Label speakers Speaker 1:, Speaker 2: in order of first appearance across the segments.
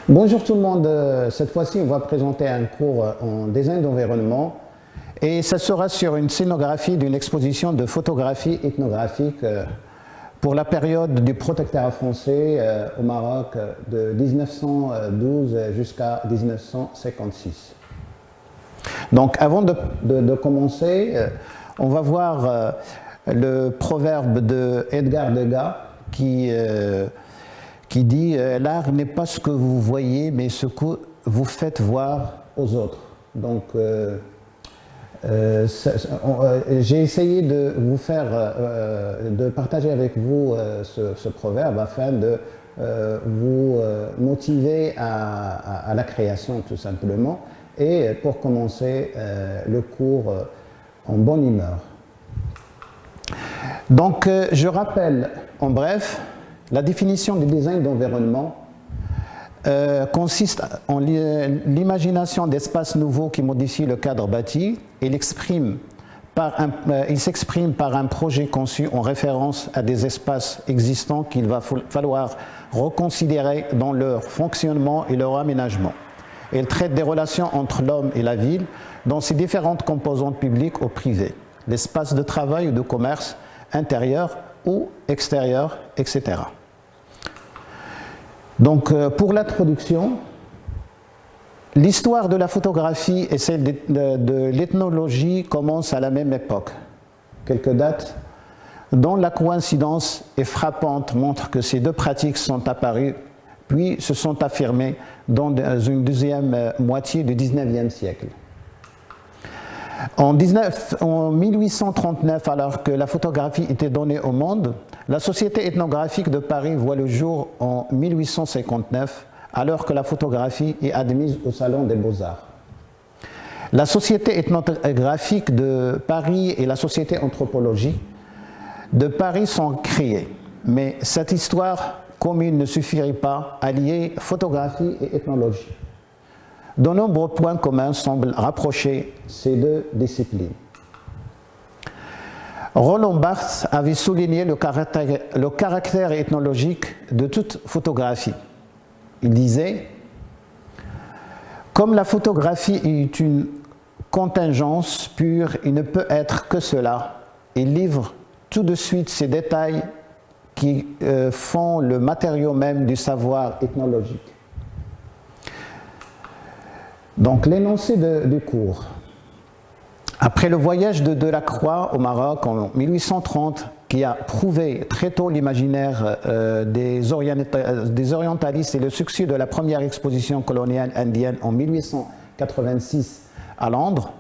Speaker 1: Bonjour tout le monde, cette fois-ci on va présenter un cours en design d'environnement et ça sera sur une scénographie d'une exposition de photographie ethnographique pour la période du protectorat français au Maroc de 1912 jusqu'à 1956. Donc avant de commencer, on va voir le proverbe de Edgar Degas qui dit « L'art n'est pas ce que vous voyez, mais ce que vous faites voir aux autres ». Donc, j'ai essayé de vous faire, de partager avec vous ce proverbe afin de vous motiver à la création tout simplement et pour commencer le cours en bonne humeur. Donc, je rappelle en bref. La définition du design d'environnement consiste en l'imagination d'espaces nouveaux qui modifient le cadre bâti. Il s'exprime par un projet conçu en référence à des espaces existants qu'il va falloir reconsidérer dans leur fonctionnement et leur aménagement. Il traite des relations entre l'homme et la ville dans ses différentes composantes publiques ou privées, l'espace de travail ou de commerce intérieur ou extérieur, etc. Donc, pour l'introduction, l'histoire de la photographie et celle de l'ethnologie commencent à la même époque. Quelques dates dont la coïncidence est frappante montre que ces deux pratiques sont apparues puis se sont affirmées dans une deuxième moitié du XIXe siècle. En 1839, alors que la photographie était donnée au monde, la Société ethnographique de Paris voit le jour en 1859, alors que la photographie est admise au Salon des Beaux-Arts. La Société ethnographique de Paris et la Société anthropologique de Paris sont créées, mais cette histoire commune ne suffirait pas à lier photographie et ethnologie. De nombreux points communs semblent rapprocher ces deux disciplines. Roland Barthes avait souligné le caractère ethnologique de toute photographie. Il disait « Comme la photographie est une contingence pure, il ne peut être que cela. Il livre tout de suite ces détails qui font le matériau même du savoir ethnologique. » Donc, l'énoncé du cours. Après le voyage de Delacroix au Maroc en 1830, qui a prouvé très tôt l'imaginaire des orientalistes et le succès de la première exposition coloniale indienne en 1886 à Londres,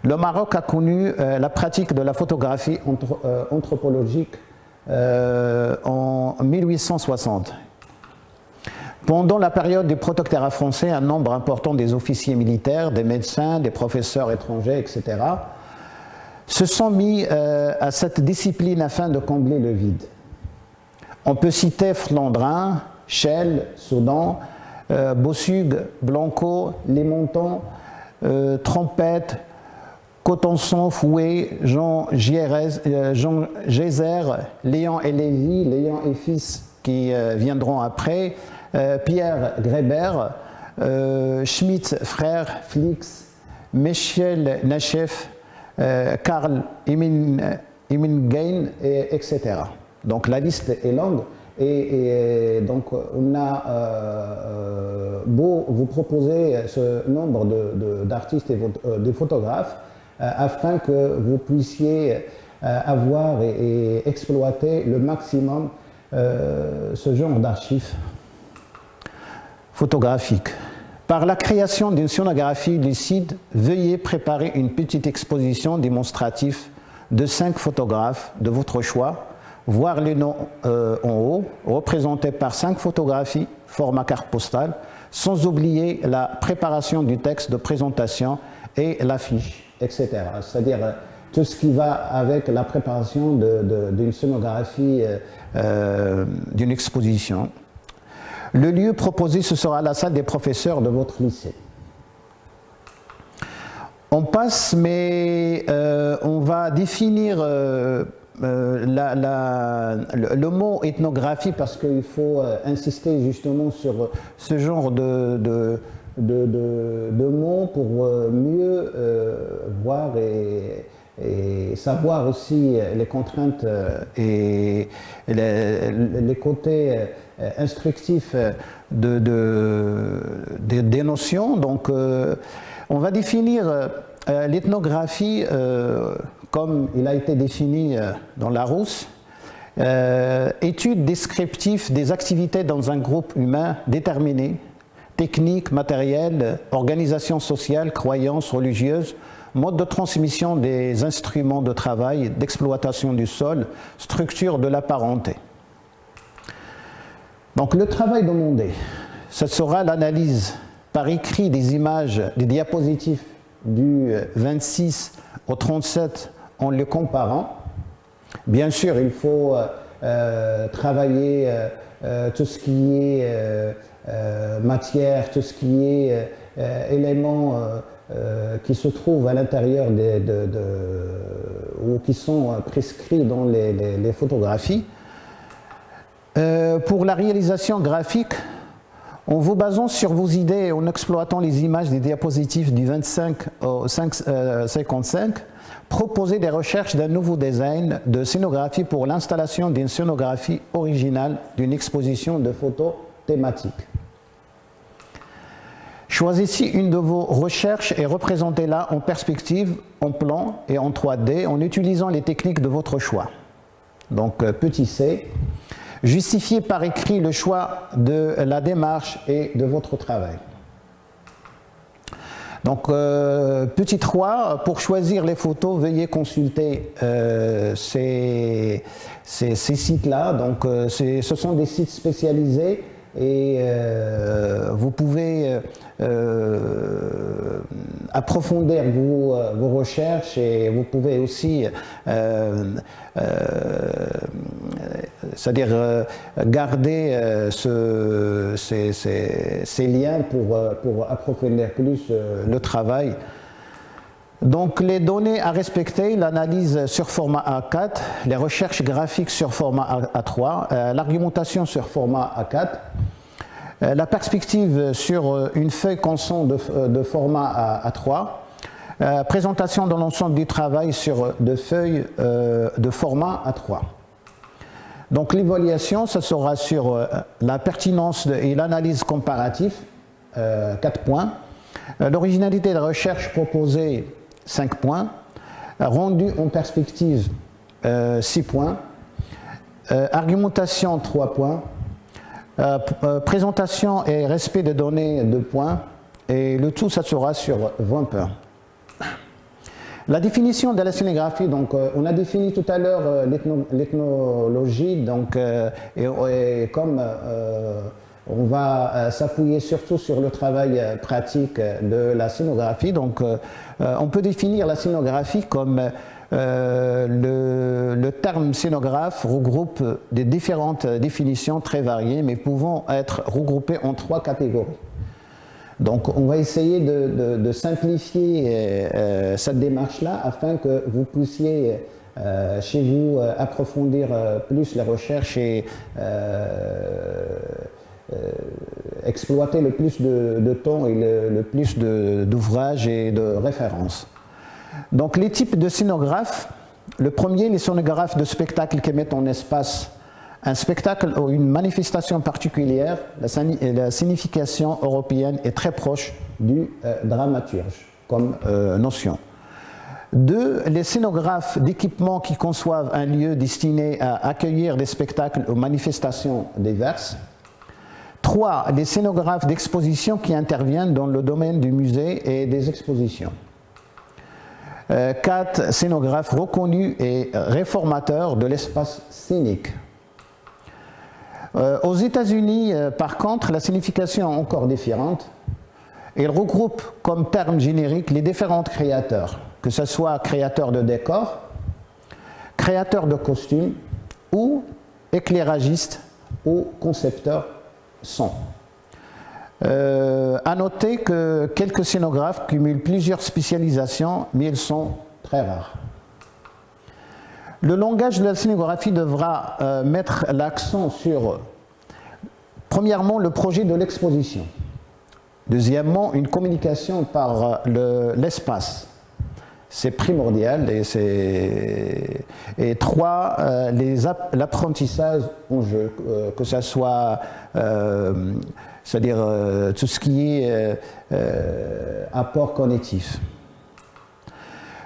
Speaker 1: le Maroc a connu la pratique de la photographie anthropologique en 1860. Pendant la période du protectorat français, un nombre important des officiers militaires, des médecins, des professeurs étrangers, etc., se sont mis à cette discipline afin de combler le vide. On peut citer Flandrin, Schell, Soudan, Bossug, Blanco, Lémonton, Trompette, Cotenson, Fouet, Jean Gézer, Léon et Lévy, Léon et fils qui viendront après, Pierre Grébert, Schmitt, frère, Flix, Michel Nachef, Karl Imingen, etc. Donc la liste est longue et donc on a beau vous proposer ce nombre d'artistes et de photographes afin que vous puissiez avoir et exploiter le maximum ce genre d'archives photographique. Par la création d'une scénographie lucide, veuillez préparer une petite exposition démonstrative de 5 photographes de votre choix, voir les noms en haut, représentés par 5 photographies, format carte postale, sans oublier la préparation du texte de présentation et l'affiche, etc. C'est-à-dire tout ce qui va avec la préparation d'une scénographie d'une exposition. Le lieu proposé, ce sera la salle des professeurs de votre lycée. On passe, mais on va définir le mot ethnographie, parce qu'il faut insister justement sur ce genre de mots pour mieux voir et savoir aussi les contraintes et les côtés instructifs des notions. Donc, on va définir l'ethnographie comme il a été défini dans Larousse, étude descriptive des activités dans un groupe humain déterminé, technique, matériel, organisation sociale, croyances religieuses, mode de transmission des instruments de travail, d'exploitation du sol, structure de la parenté. Donc le travail demandé, ce sera l'analyse par écrit des images, des diapositives du 26 au 37 en les comparant. Bien sûr, il faut travailler tout ce qui est matière, tout ce qui est éléments qui se trouvent à l'intérieur ou qui sont prescrits dans les photographies. Pour la réalisation graphique, en vous basant sur vos idées et en exploitant les images des diapositives du 25 au 55, proposez des recherches d'un nouveau design de scénographie pour l'installation d'une scénographie originale d'une exposition de photos thématiques. Choisissez une de vos recherches et représentez-la en perspective, en plan et en 3D en utilisant les techniques de votre choix. Donc, petit c, justifiez par écrit le choix de la démarche et de votre travail. Donc, petit 3, pour choisir les photos, veuillez consulter ces sites-là. Donc, ce sont des sites spécialisés et vous pouvez approfondir vos recherches et vous pouvez aussi c'est-à-dire garder ces liens pour approfondir plus le travail. Donc les données à respecter, l'analyse sur format A4, les recherches graphiques sur format A3, l'argumentation sur format A4, la perspective sur une feuille constant de format A3, présentation de l'ensemble du travail sur deux feuilles de format A3. Donc l'évaluation, ça sera sur la pertinence et l'analyse comparative, 4 points, l'originalité de la recherche proposée, 5 points, rendu en perspective, 6 points, argumentation, 3 points, présentation et respect des données, 2 points, et le tout, ça sera sur 20 points. La définition de la scénographie, donc on a défini tout à l'heure l'ethnologie, donc et comme on va s'appuyer surtout sur le travail pratique de la scénographie, donc on peut définir la scénographie comme le terme scénographe regroupe des différentes définitions très variées, mais pouvant être regroupées en 3 catégories. Donc on va essayer de simplifier cette démarche-là afin que vous puissiez chez vous approfondir plus les recherches et exploiter le plus de temps et le plus d'ouvrages et de références. Donc les types de scénographes, le premier, les scénographes de spectacle qui mettent en espace un spectacle ou une manifestation particulière, la signification européenne est très proche du dramaturge comme notion. 2, les scénographes d'équipement qui conçoivent un lieu destiné à accueillir des spectacles ou manifestations diverses. 3, les scénographes d'exposition qui interviennent dans le domaine du musée et des expositions. 4, scénographes reconnus et réformateurs de l'espace scénique. Aux États-Unis, par contre, la signification est encore différente. Il regroupe comme terme générique les différents créateurs, que ce soit créateurs de décors, créateurs de costumes ou éclairagistes ou concepteurs son. À noter que quelques scénographes cumulent plusieurs spécialisations, mais ils sont très rares. Le langage de la scénographie devra mettre l'accent sur, premièrement, le projet de l'exposition. Deuxièmement, une communication par l'espace. C'est primordial. Et trois, l'apprentissage en jeu, que ce soit, c'est-à-dire tout ce qui est apport cognitif.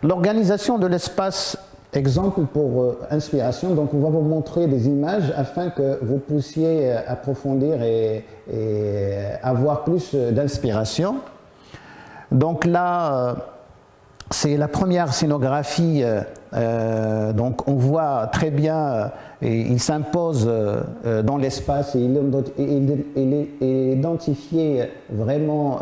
Speaker 1: L'organisation de l'espace, exemple pour inspiration, donc on va vous montrer des images afin que vous puissiez approfondir et avoir plus d'inspiration. Donc là, c'est la première scénographie, donc on voit très bien, il s'impose dans l'espace et il identifie vraiment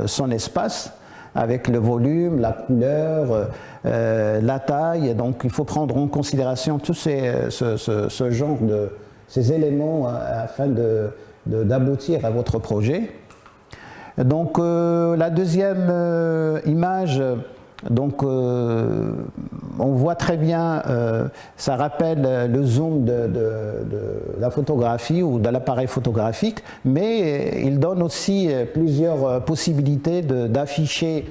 Speaker 1: son espace avec le volume, la couleur, la taille. Donc il faut prendre en considération tous ce genre ces éléments afin d'aboutir à votre projet. Donc la deuxième image, donc on voit très bien, ça rappelle le zoom de la photographie ou de l'appareil photographique, mais il donne aussi plusieurs possibilités d'afficher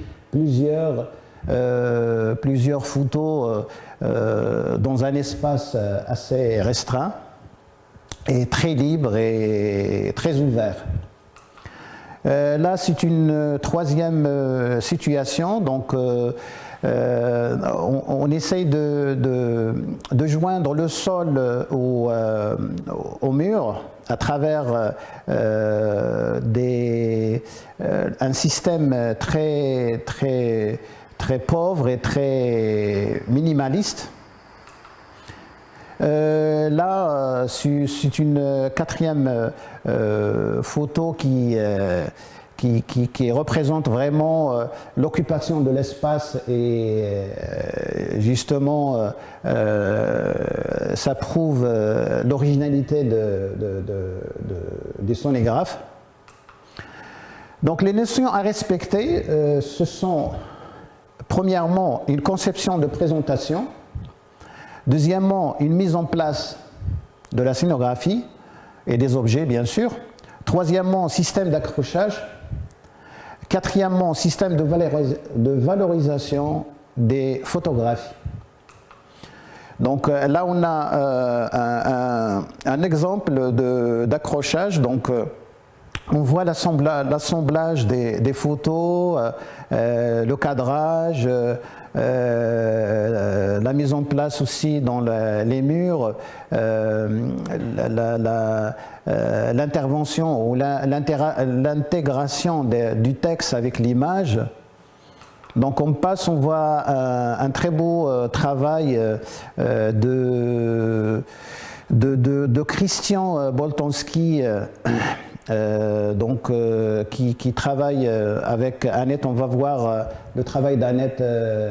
Speaker 1: plusieurs photos dans un espace assez restreint et très libre et très ouvert. Là, c'est une troisième situation, donc on essaye de joindre le sol au mur à travers un système très pauvre et très minimaliste. Là, c'est une quatrième photo qui représente vraiment l'occupation de l'espace et justement ça prouve l'originalité du sonographe. Donc les notions à respecter, ce sont premièrement une conception de présentation. Deuxièmement, une mise en place de la scénographie et des objets, bien sûr. Troisièmement, système d'accrochage. Quatrièmement, système de valorisation des photographies. Donc là, on a un exemple d'accrochage. Donc, on voit l'assemblage des photos, le cadrage, la mise en place aussi dans les murs, l'intervention ou l'intégration du texte avec l'image. Donc on voit un très beau travail de Christian Boltanski, qui travaille avec Annette. On va voir le travail d'Annette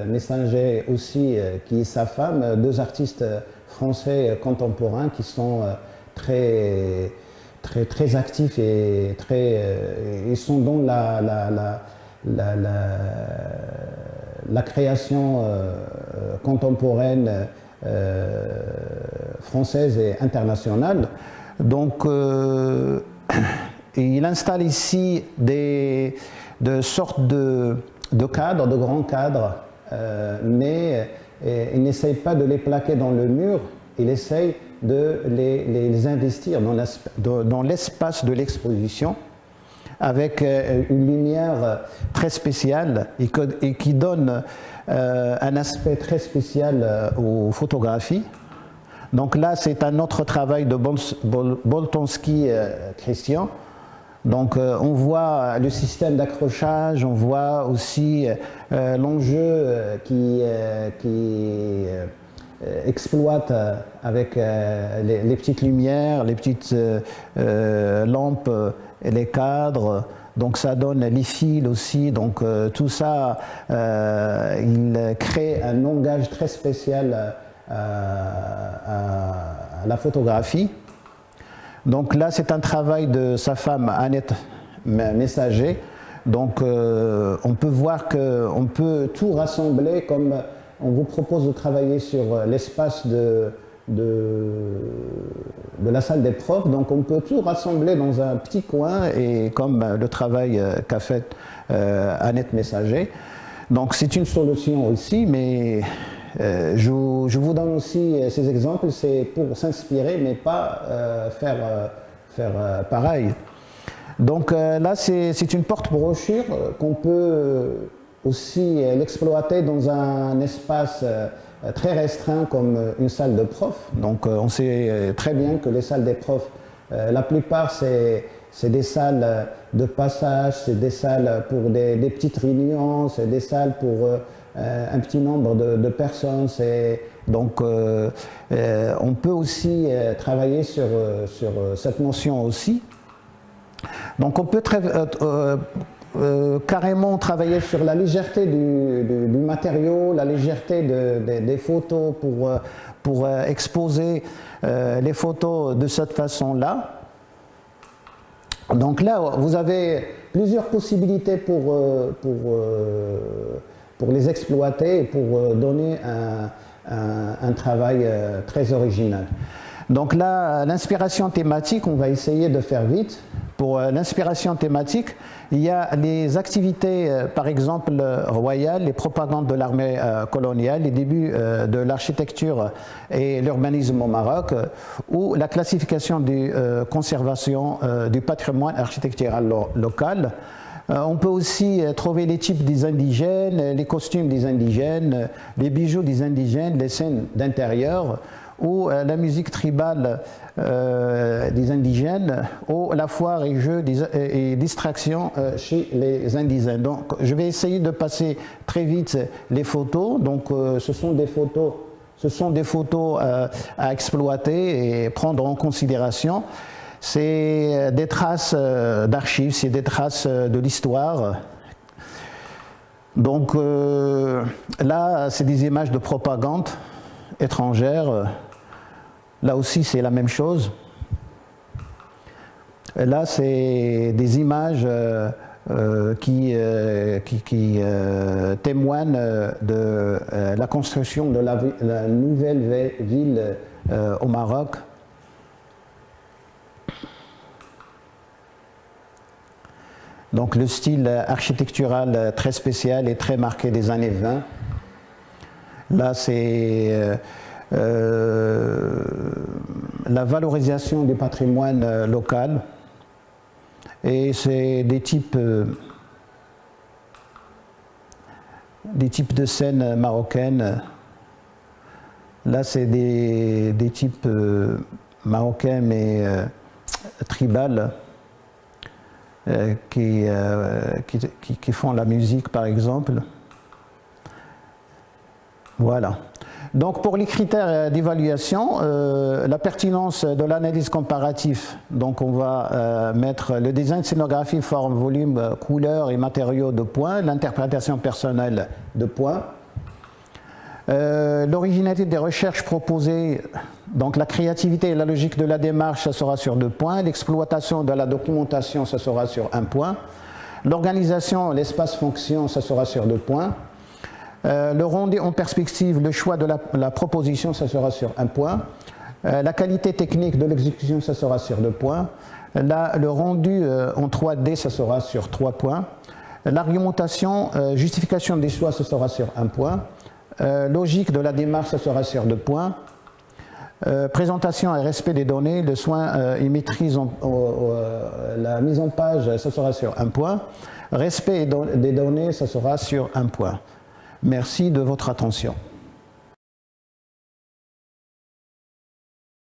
Speaker 1: Messinger aussi, qui est sa femme, deux artistes français contemporains qui sont très actifs et ils sont dans la création contemporaine française et internationale. Donc il installe ici de sortes de cadres, de grands cadres, mais il n'essaye pas de les plaquer dans le mur, il essaye de les investir dans l'espace de l'exposition avec une lumière très spéciale et qui donne un aspect très spécial aux photographies. Donc là, c'est un autre travail de Boltanski Christian. Donc on voit le système d'accrochage, on voit aussi l'enjeu qui exploite avec les petites lumières, les petites lampes et les cadres. Donc ça donne les fils aussi. Donc tout ça, il crée un langage très spécial à la photographie. Donc là, c'est un travail de sa femme Annette Messinger. Donc on peut voir qu'on peut tout rassembler comme on vous propose de travailler sur l'espace de la salle des profs, donc on peut tout rassembler dans un petit coin, et comme le travail qu'a fait Annette Messager. Donc c'est une solution aussi, mais je vous donne aussi ces exemples, c'est pour s'inspirer, mais pas faire pareil. Donc là, c'est une porte-brochure qu'on peut aussi l'exploiter dans un espace très restreint comme une salle de prof. Donc on sait très bien que les salles des profs, la plupart c'est des salles de passage, c'est des salles pour des petites réunions, c'est des salles pour un petit nombre de personnes. Donc on peut aussi travailler sur cette notion aussi. Donc on peut carrément travailler sur la légèreté du matériau, la légèreté des photos pour exposer les photos de cette façon-là. Donc là, vous avez plusieurs possibilités pour les exploiter et pour donner un travail très original. Donc là, l'inspiration thématique, on va essayer de faire vite. Pour l'inspiration thématique, il y a les activités, par exemple, royales, les propagandes de l'armée coloniale, les débuts de l'architecture et l'urbanisme au Maroc, ou la classification de conservation du patrimoine architectural local. On peut aussi trouver les types des indigènes, les costumes des indigènes, les bijoux des indigènes, les scènes d'intérieur, ou la musique tribale des indigènes, ou la foire et jeux et distractions chez les indigènes. Donc je vais essayer de passer très vite les photos. Donc ce sont des photos à exploiter et prendre en considération. C'est des traces d'archives, c'est des traces de l'histoire. Donc là, c'est des images de propagande étrangère. Là aussi, c'est la même chose. Là, c'est des images qui témoignent de la construction de la nouvelle ville au Maroc. Donc le style architectural très spécial et très marqué des années 20. Là, c'est la valorisation du patrimoine local, et c'est des types de scènes marocaines. Là, c'est des types marocains mais tribales qui font la musique, par exemple. Voilà. Donc pour les critères d'évaluation, la pertinence de l'analyse comparative, donc on va mettre le design, scénographie, forme, volume, couleur et matériaux de points, l'interprétation personnelle de points, l'originalité des recherches proposées, donc la créativité et la logique de la démarche, ça sera sur 2 points, l'exploitation de la documentation, ça sera sur 1 point, l'organisation, l'espace fonction, ça sera sur 2 points, le rendu en perspective, le choix de la proposition, ça sera sur 1 point. La qualité technique de l'exécution, ça sera sur 2 points. Le rendu en 3D, ça sera sur 3 points. L'argumentation, justification des choix, ça sera sur 1 point. Logique de la démarche, ça sera sur 2 points. Présentation et respect des données, le soin et maîtrise, la mise en page, ça sera sur 1 point. Respect des données, ça sera sur 1 point. Merci de votre attention.